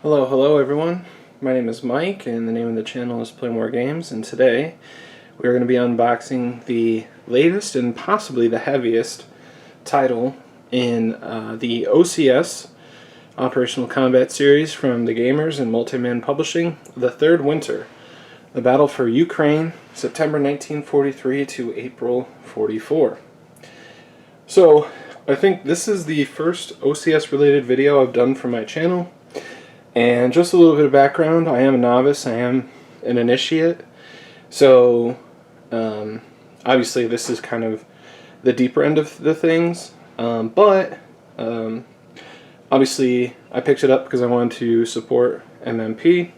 Hello everyone. My name is Mike and the name of the channel is Play More Games, and today we're going to be unboxing the latest and possibly the heaviest title in the OCS Operational Combat series from the Gamers and Multiman Publishing, The Third Winter, the battle for Ukraine, September 1943 to April 44. So I think this is the first OCS related video I've done for my channel. And just a little bit of background, I am a novice, I am an initiate, so obviously this is kind of the deeper end of the things, but obviously I picked it up because I wanted to support MMP.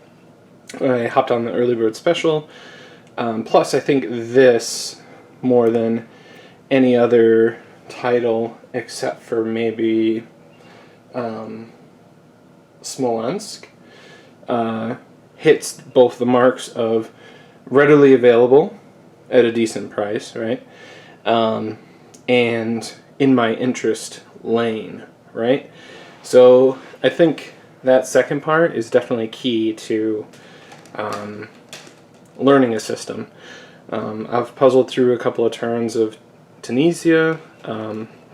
I hopped on the early bird special, plus I think this, more than any other title except for maybe Smolensk, hits both the marks of readily available at a decent price, right? And in my interest lane, right? So I think that second part is definitely key to learning a system. I've puzzled through a couple of turns of Tunisia,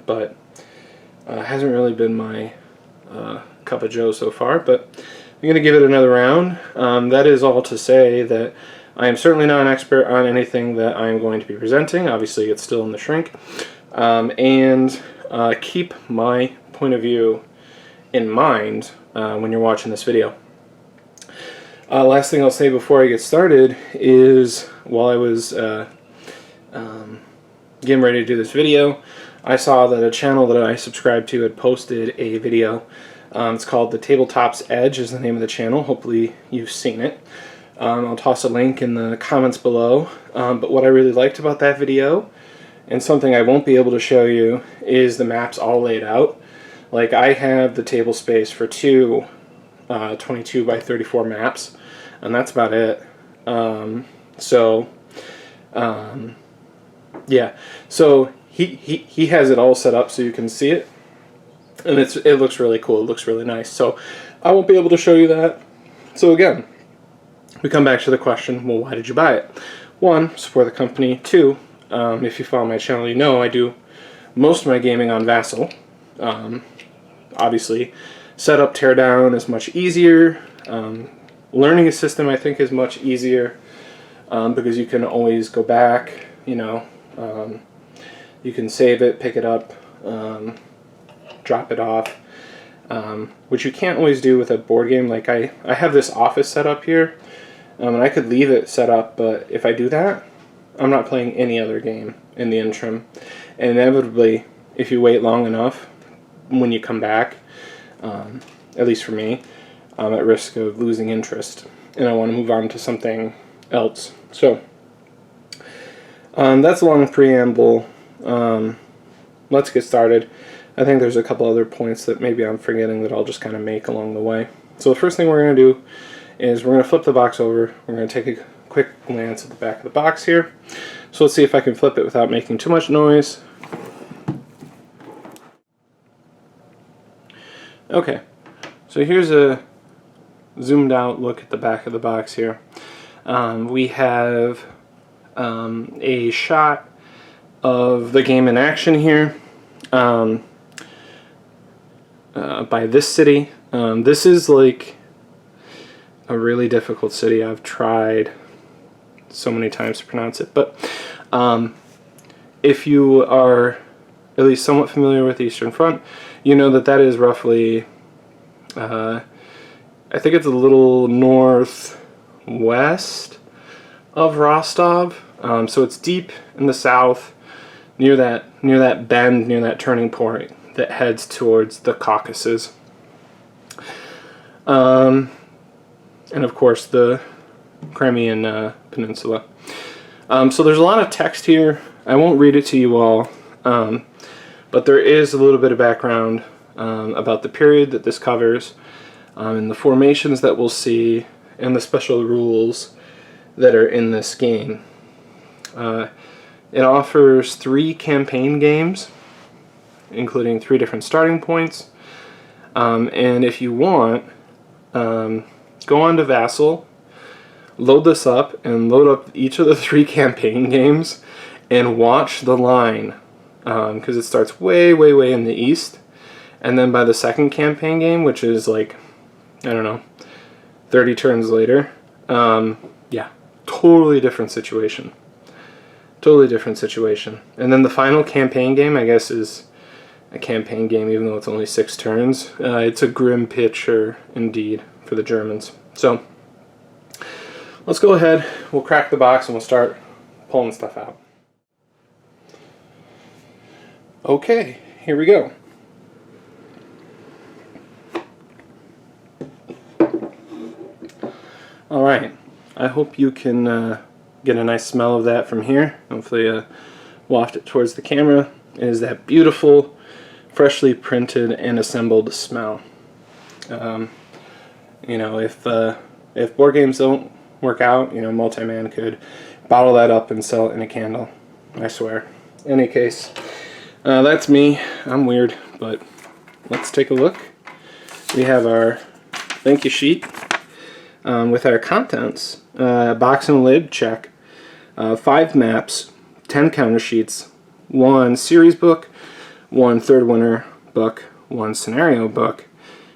but hasn't really been my cup of joe so far, but I'm going to give it another round. That is all to say that I am certainly not an expert on anything that I am going to be presenting. Obviously it's still in the shrink, and keep my point of view in mind when you're watching this video. Last thing I'll say before I get started is, while I was getting ready to do this video, I saw that a channel that I subscribed to had posted a video. It's called The Tabletop's Edge is the name of the channel. Hopefully you've seen it. I'll toss a link in the comments below. But what I really liked about that video, and something I won't be able to show you, is the maps all laid out. Like, I have the table space for two 22 by 34 maps, and that's about it. Yeah, so he has it all set up so you can see it. And it looks really cool, it looks really nice. So I won't be able to show you that. So again, we come back to the question, well, why did you buy it? One, support the company. Two, if you follow my channel, you know I do most of my gaming on Vassal. Obviously, setup, teardown is much easier. Learning a system, I think, is much easier because you can always go back, you know. You can save it, pick it up, drop it off, which you can't always do with a board game. Like, I have this office set up here, and I could leave it set up, but if I do that, I'm not playing any other game in the interim. And inevitably, if you wait long enough, when you come back, at least for me, I'm at risk of losing interest, and I want to move on to something else. So that's a long preamble. Let's get started. I think there's a couple other points that maybe I'm forgetting that I'll just kind of make along the way. So the first thing we're going to do is we're going to flip the box over. We're going to take a quick glance at the back of the box here. So let's see if I can flip it without making too much noise. Okay, so here's a zoomed out look at the back of the box here. We have a shot of the game in action here. By this city. This is like a really difficult city. I've tried so many times to pronounce it, but if you are at least somewhat familiar with the Eastern Front, you know that that is roughly, I think it's a little northwest of Rostov. So it's deep in the south, near that bend, near that turning point that heads towards the Caucasus. And of course the Crimean Peninsula. So there's a lot of text here. I won't read it to you all, but there is a little bit of background about the period that this covers, and the formations that we'll see, and the special rules that are in this game. It offers 3 campaign games, including 3 different starting points, and if you want, go on to Vassal, load this up, and load up each of the 3 campaign games, and watch the line, because it starts way, way, way in the east, and then by the second campaign game, which is like, I don't know, 30 turns later, yeah, totally different situation. Totally different situation. And then the final campaign game, I guess, is a campaign game, even though it's only 6 turns. It's a grim picture, indeed, for the Germans. So, let's go ahead, we'll crack the box, and we'll start pulling stuff out. Okay, here we go. Alright, I hope you can get a nice smell of that from here. Hopefully waft it towards the camera. It is that beautiful, freshly printed and assembled smell. You know, if board games don't work out, you know, Multi-Man could bottle that up and sell it in a candle, I swear. In any case, that's me. I'm weird, but let's take a look. We have our thank you sheet with our contents. Box and lid, check. 5 maps, 10 counter sheets, 1 series book, 1 third winter book, 1 scenario book,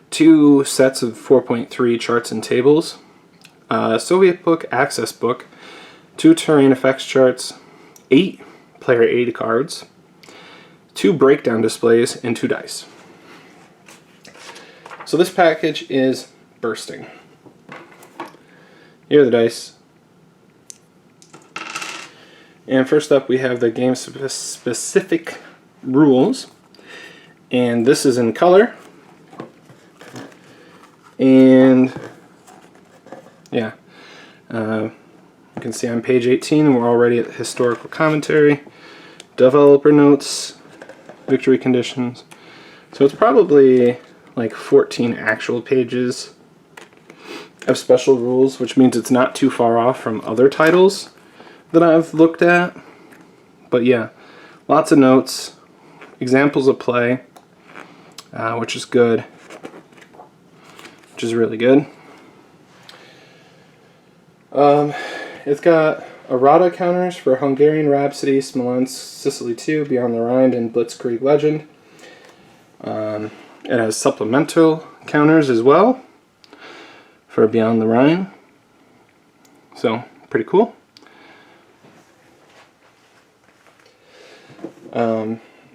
2 sets of 4.3 charts and tables, Soviet book, access book, 2 terrain effects charts, 8 player aid cards, 2 breakdown displays, and 2 dice. So this package is bursting. Here are the dice. And first up, we have the game specific rules, and this is in color. And yeah, you can see on page 18, and we're already at the historical commentary, developer notes, victory conditions. So it's probably like 14 actual pages of special rules, which means it's not too far off from other titles that I've looked at. But yeah, lots of notes, examples of play, which is good, which is really good. It's got errata counters for Hungarian Rhapsody, Smolensk, Sicily 2, Beyond the Rhine, and Blitzkrieg Legend. It has supplemental counters as well for Beyond the Rhine. So, pretty cool.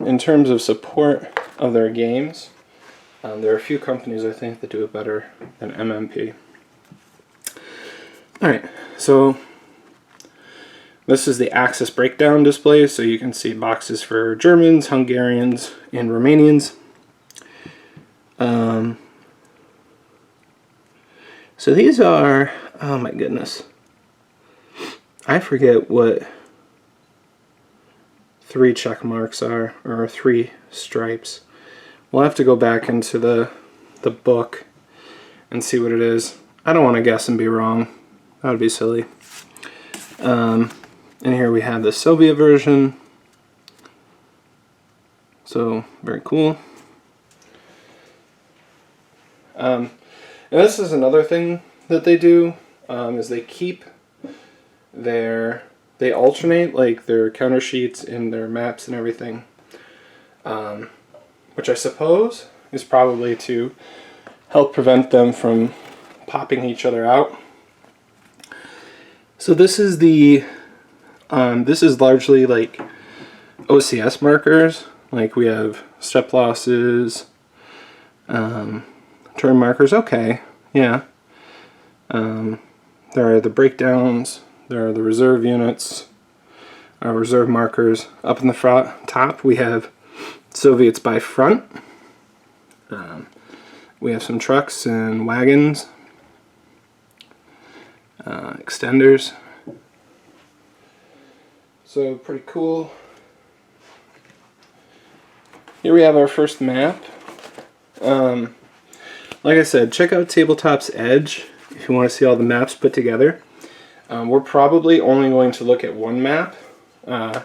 In terms of support of their games, there are a few companies I think that do it better than MMP. Alright, so this is the Axis breakdown display, so you can see boxes for Germans, Hungarians, and Romanians. So these are, oh my goodness, I forget what 3 check marks are, or 3 stripes. We'll have to go back into the book and see what it is. I don't want to guess and be wrong. That would be silly. And here we have the Soviet version. So, very cool. And this is another thing that they do, is they keep they alternate like their counter sheets and their maps and everything, which I suppose is probably to help prevent them from popping each other out. So this is this is largely like OCS markers. Like we have step losses, turn markers. Okay, yeah. There are the breakdowns. There are the reserve units, reserve markers. Up in the top, we have Soviets by front. We have some trucks and wagons, extenders. So pretty cool. Here we have our first map. Like I said, check out Tabletop's Edge if you want to see all the maps put together. We're probably only going to look at one map to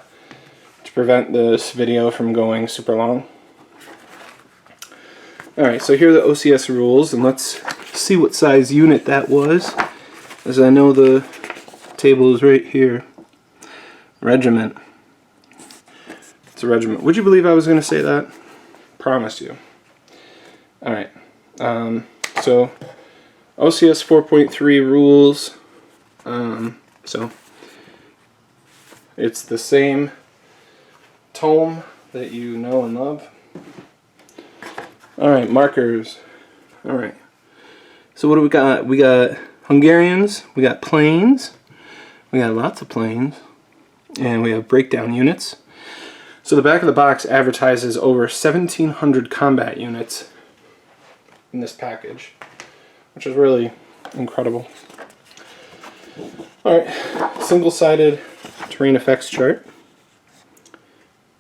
prevent this video from going super long. Alright, so here are the OCS rules, and let's see what size unit that was, as I know the table is right here. Regiment. It's a regiment. Would you believe I was going to say that? Promise you. Alright. So, OCS 4.3 rules. So, it's the same tome that you know and love. Alright, markers. Alright. So what do we got? We got Hungarians, we got planes, we got lots of planes, and we have breakdown units. So the back of the box advertises over 1,700 combat units in this package, which is really incredible. Alright, single-sided terrain effects chart.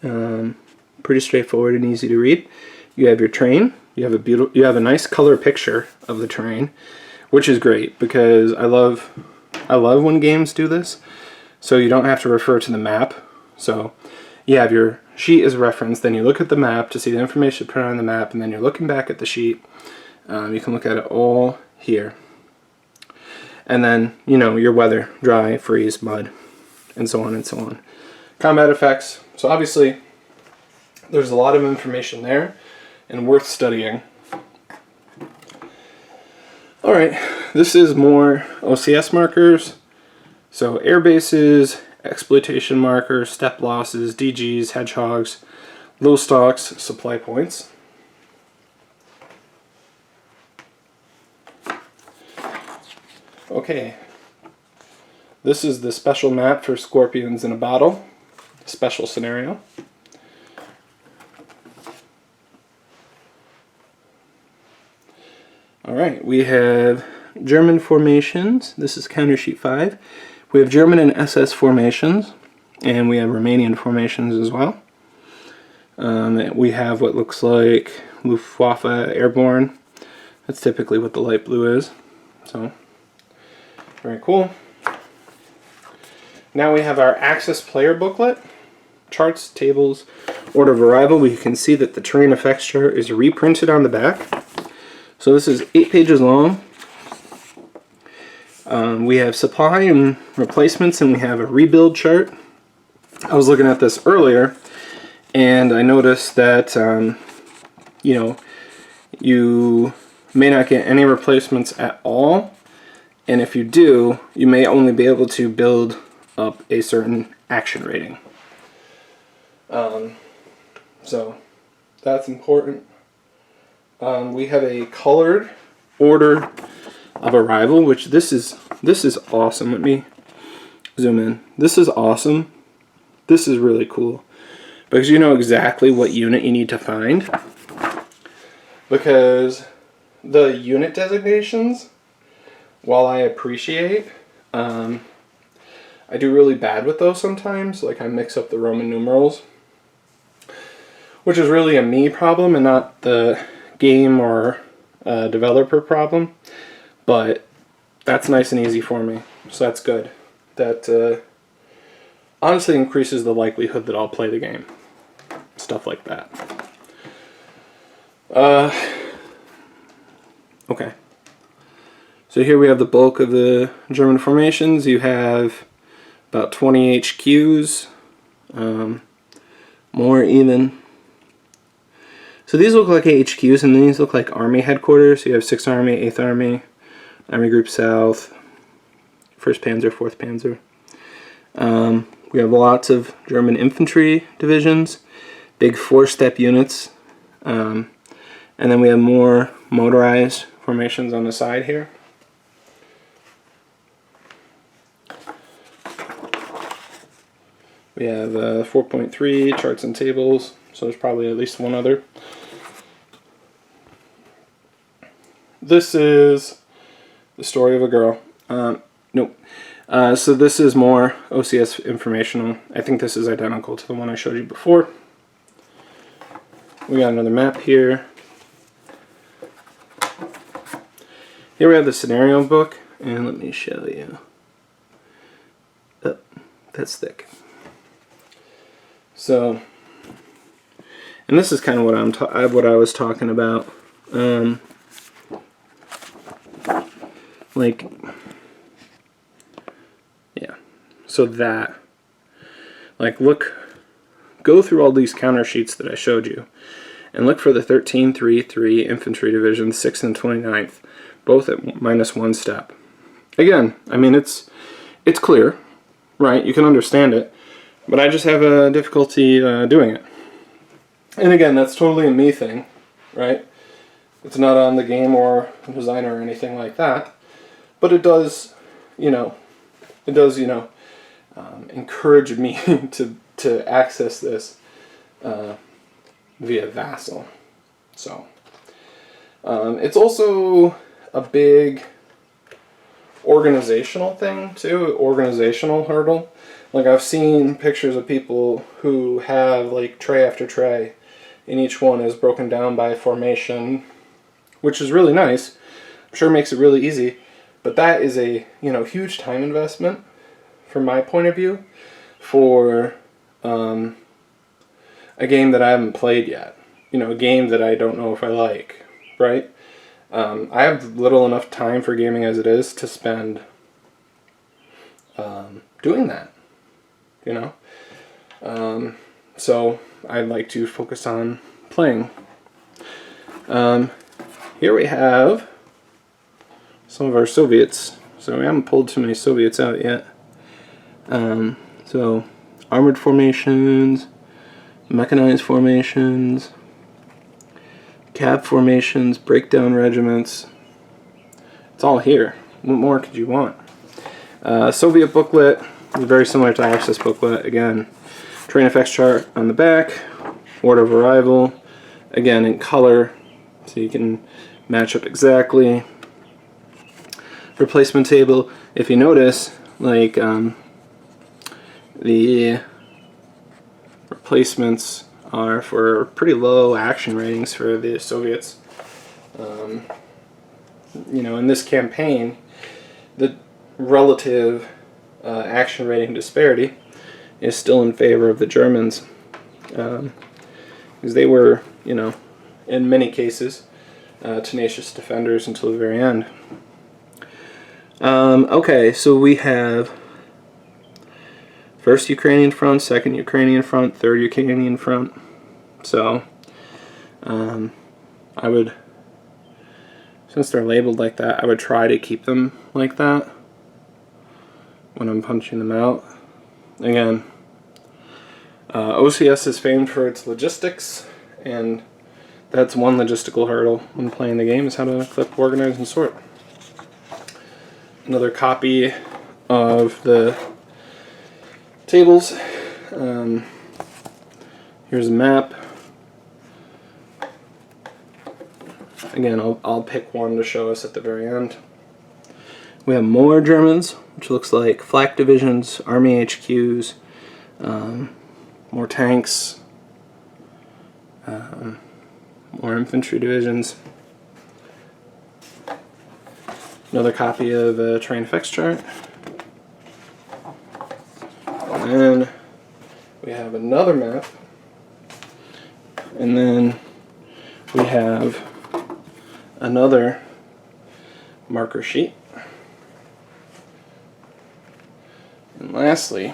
Pretty straightforward and easy to read. You have your terrain. You have a nice color picture of the terrain, which is great because I love when games do this. So you don't have to refer to the map. So you have your sheet as a reference, then you look at the map to see the information put on the map, and then you're looking back at the sheet. You can look at it all here. And then, you know, your weather, dry, freeze, mud, and so on and so on. Combat effects. So obviously, there's a lot of information there and worth studying. Alright, this is more OCS markers. So air bases, exploitation markers, step losses, DGs, hedgehogs, low stocks, supply points. Okay, this is the special map for scorpions in a battle, special scenario. Alright, we have German formations. This is counter sheet 5. We have German and SS formations, and we have Romanian formations as well. We have what looks like Luftwaffe airborne. That's typically what the light blue is. So, very cool. Now we have our Axis player booklet. Charts, tables, order of arrival. We can see that the terrain effects chart is reprinted on the back. So this is 8 pages long. We have supply and replacements, and we have a rebuild chart. I was looking at this earlier, and I noticed that you know, you may not get any replacements at all, and if you do, you may only be able to build up a certain action rating. So that's important. We have a colored order of arrival, which this is awesome. Let me zoom in. This is awesome. This is really cool because you know exactly what unit you need to find. Because the unit designations, while I appreciate, I do really bad with those sometimes. Like I mix up the Roman numerals, which is really a me problem and not the game or developer problem, but that's nice and easy for me, so that's good. That honestly increases the likelihood that I'll play the game. Stuff like that. Okay. So here we have the bulk of the German formations. You have about 20 HQs, more even. So these look like HQs, and these look like Army headquarters. So you have 6th Army, 8th Army, Army Group South, 1st Panzer, 4th Panzer. We have lots of German infantry divisions, big 4-step units, and then we have more motorized formations on the side here. We have 4.3 charts and tables, so there's probably at least one other. This is the story of a girl. Nope. So this is more OCS informational. I think this is identical to the one I showed you before. We got another map here. Here we have the scenario book, and let me show you. Oh, that's thick. So, and this is kind of what I was talking about. like, yeah. So that, like, go through all these counter sheets that I showed you, and look for the 13-3-3 infantry division, 6th and 29th, both at -1 step. Again, I mean, it's clear, right? You can understand it, but I just have a difficulty doing it. And again, that's totally a me thing, right? It's not on the game or designer or anything like that, but it does, encourage me to access this via Vassal. So it's also a big organizational thing too, organizational hurdle. Like, I've seen pictures of people who have like tray after tray, and each one is broken down by formation, which is really nice. I'm sure it makes it really easy, but that is a huge time investment from my point of view for a game that I haven't played yet. A game that I don't know if I like, right? I have little enough time for gaming as it is to spend doing that, so I'd like to focus on playing. Here we have some of our Soviets. So we haven't pulled too many Soviets out yet. So armored formations, mechanized formations, cab formations, breakdown regiments. It's all here. What more could you want? Soviet booklet is very similar to Axis booklet. Again, terrain effects chart on the back, order of arrival, again in color, so you can match up exactly. Replacement table. If you notice, like the replacements are for pretty low action ratings for the Soviets. In this campaign, the relative action rating disparity is still in favor of the Germans, because they were, in many cases, tenacious defenders until the very end. Okay, so we have first Ukrainian front, second Ukrainian front, third Ukrainian front. So I would, since they're labeled like that, I would try to keep them like that when I'm punching them out. Again, OCS is famed for its logistics, and that's one logistical hurdle when playing the game, is how to clip, organize, and sort. Another copy of the tables. Here's a map. Again, I'll pick one to show us at the very end. We have more Germans, which looks like flak divisions, army HQs, more tanks, more infantry divisions. Another copy of a terrain effects chart. And then we have another map. And then we have another marker sheet. And lastly,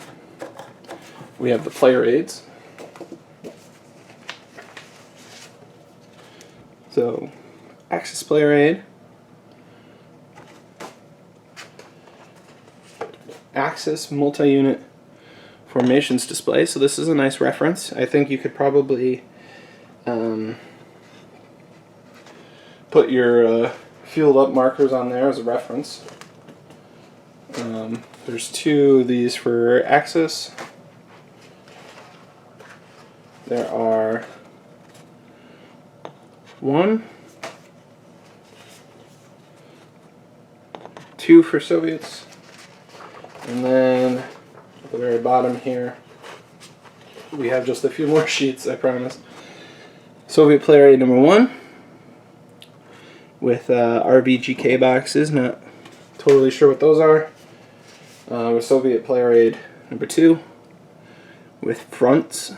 we have the player aids. So, Axis player aid, Axis multi-unit formations display. So this is a nice reference. I think you could probably put your fueled up markers on there as a reference. There's two of these for Axis. There are two for Soviets, and then at the very bottom here we have just a few more sheets, I promise. Soviet player aid number 1 with RBGK boxes, not totally sure what those are. With Soviet player aid number 2 with fronts.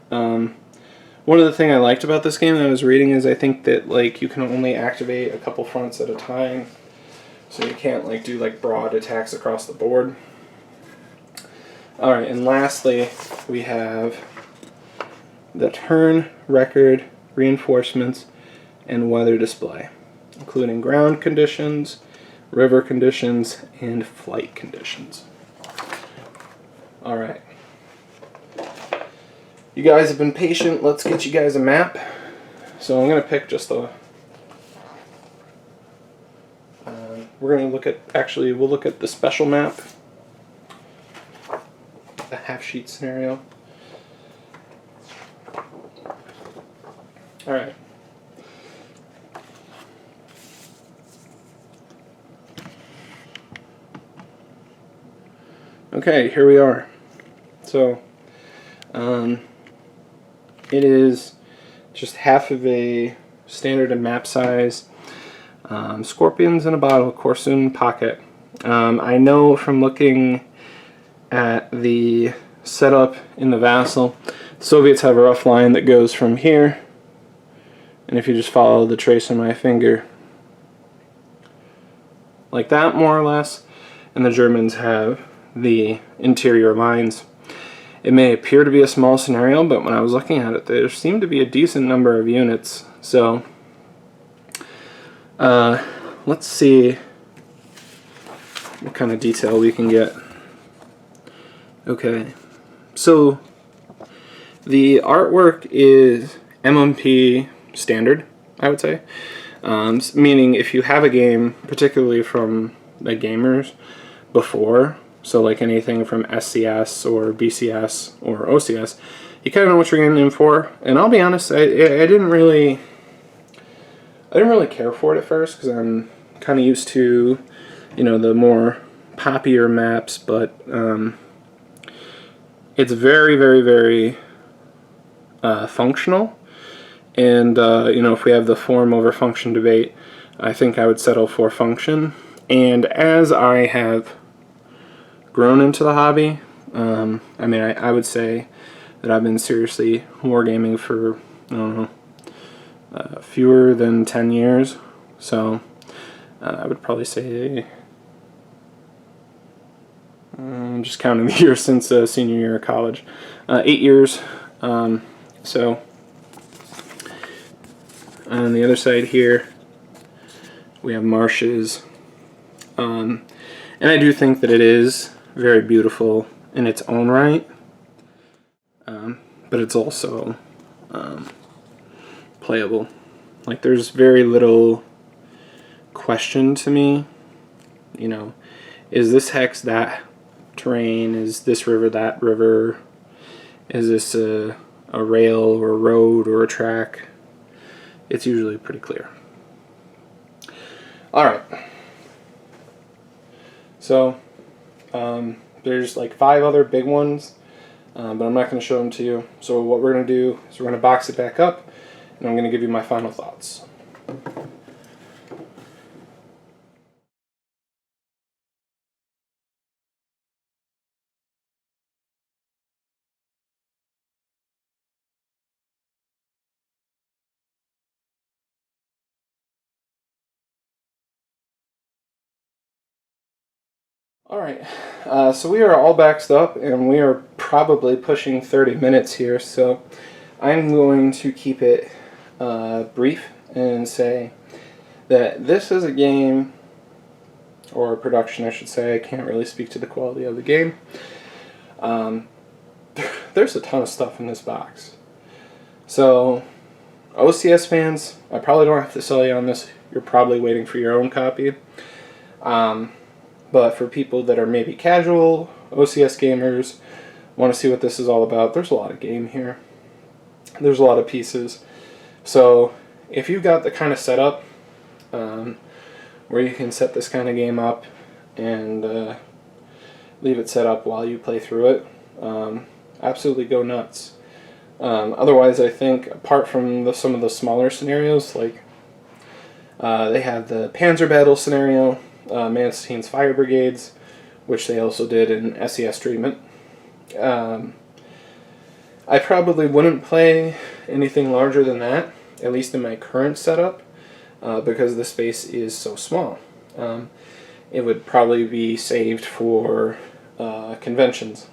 One of the things I liked about this game that I was reading is I think that you can only activate a couple fronts at a time. so you can't like do like broad attacks across the board. Alright, and lastly we have the turn, record, reinforcements, and weather display, including ground conditions, river conditions, and flight conditions. Alright. You guys have been patient. Let's get you guys a map. So I'm going to pick just the... we're going to look at... Actually, we'll look at the special map. The half-sheet scenario. Alright. Okay, here we are. So, it is just half of a standard map size Scorpions in a Bottle Corsoon Pocket. I know from looking at the setup in the Vassal, the Soviets have a rough line that goes from here, and if you just follow the trace on my finger, like that more or less, and the Germans have the interior lines. It may appear to be a small scenario, but when I was looking at it, there seemed to be a decent number of units. So, let's see what kind of detail we can get. Okay, so the artwork is MMP standard, I would say. Meaning if you have a game, particularly from the gamers before, so like anything from SCS or BCS or OCS, you kind of know what you're getting in for. And I'll be honest, I didn't really care for it at first because I'm kind of used to, you know, the more poppier maps. But it's very, very, very functional. And you know, if we have the form over function debate, I think I would settle for function. And as I have grown into the hobby, I mean, I would say that I've been seriously wargaming for, I don't know, fewer than 10 years. So I would probably say, just counting the years since senior year of college, 8 years. So on the other side here, we have marshes. And I do think that it is very beautiful in its own right, but it's also playable. Like, there's very little question to me, you know, is this hex that terrain, is this river that river, is this a rail or a road or a track? It's usually pretty clear. Alright, so there's like 5 other big ones, but I'm not going to show them to you. So what we're going to do is we're going to box it back up, and I'm going to give you my final thoughts. Alright, so we are all baxed up, and we are probably pushing 30 minutes here, so I'm going to keep it brief and say that this is a game, or a production I should say. I can't really speak to the quality of the game. There's a ton of stuff in this box. So, OCS fans, I probably don't have to sell you on this. You're probably waiting for your own copy. But for people that are maybe casual OCS gamers, want to see what this is all about, there's a lot of game here. There's a lot of pieces. So if you've got the kind of setup where you can set this kind of game up and leave it set up while you play through it, absolutely go nuts. Otherwise, I think apart from some of the smaller scenarios, like they have the Panzer Battle scenario, Manstein's Fire Brigades, which they also did in SES treatment. I probably wouldn't play anything larger than that, at least in my current setup, because the space is so small. it would probably be saved for conventions.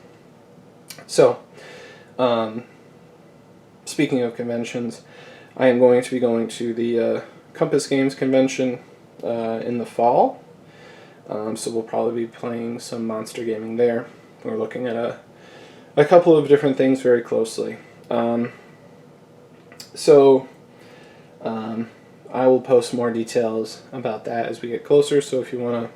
So, speaking of conventions, I am going to be going to the Compass Games convention in the fall. So we'll probably be playing some monster gaming there. We're looking at a couple of different things very closely. I will post more details about that as we get closer, so if you want to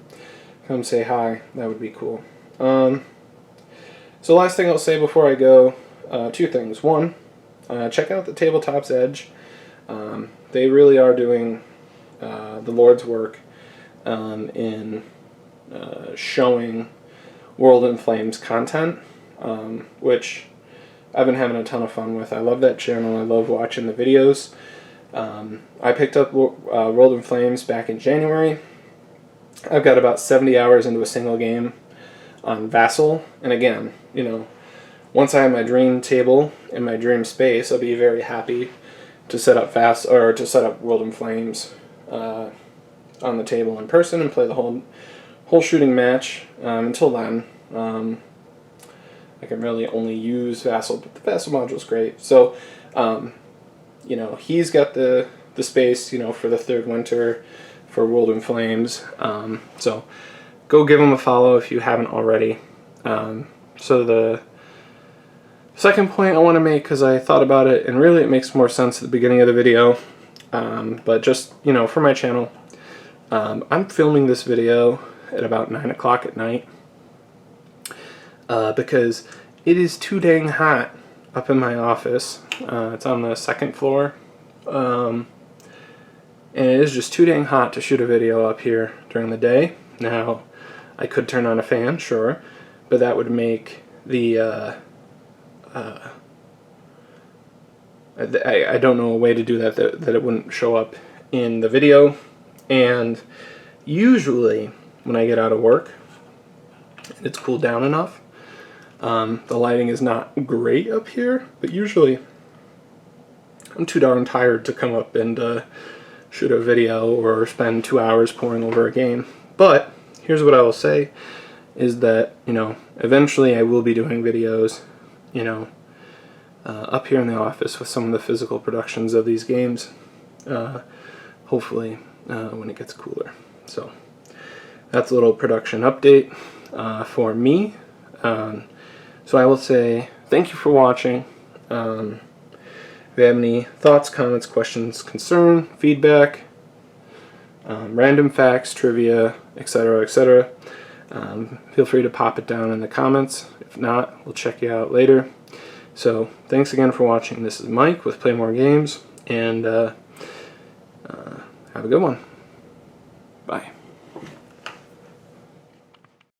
come say hi, that would be cool. So last thing I'll say before I go, two things. One, check out the Tabletop's Edge. They really are doing the Lord's work in showing World in Flames content, which I've been having a ton of fun with. I love that channel. I love watching the videos. I picked up World in Flames back in January. I've got about 70 hours into a single game on Vassal, and again, you know, once I have my dream table in my dream space, I'll be very happy to set up to set up World in Flames on the table in person and play the whole shooting match. Until then, I can really only use Vassal, but the Vassal module is great. So, you know, he's got the space, you know, for the third winter for World in Flames. So go give him a follow if you haven't already. So the second point I want to make, because I thought about it, and really it makes more sense at the beginning of the video, but just, you know, for my channel, I'm filming this video at about 9 o'clock at night because it is too dang hot up in my office. It's on the second floor, and it is just too dang hot to shoot a video up here during the day. Now, I could turn on a fan, sure, but that would make the I don't know a way to do that it wouldn't show up in the video. And usually when I get out of work, it's cooled down enough. The lighting is not great up here, but usually I'm too darn tired to come up and shoot a video or spend 2 hours poring over a game. But here's what I will say is that, you know, eventually I will be doing videos, you know, up here in the office with some of the physical productions of these games, hopefully when it gets cooler. So that's a little production update for me. So I will say thank you for watching. If you have any thoughts, comments, questions, concern, feedback, random facts, trivia, etc., etc., feel free to pop it down in the comments. If not, we'll check you out later. So thanks again for watching. This is Mike with Play More Games, and have a good one. Bye.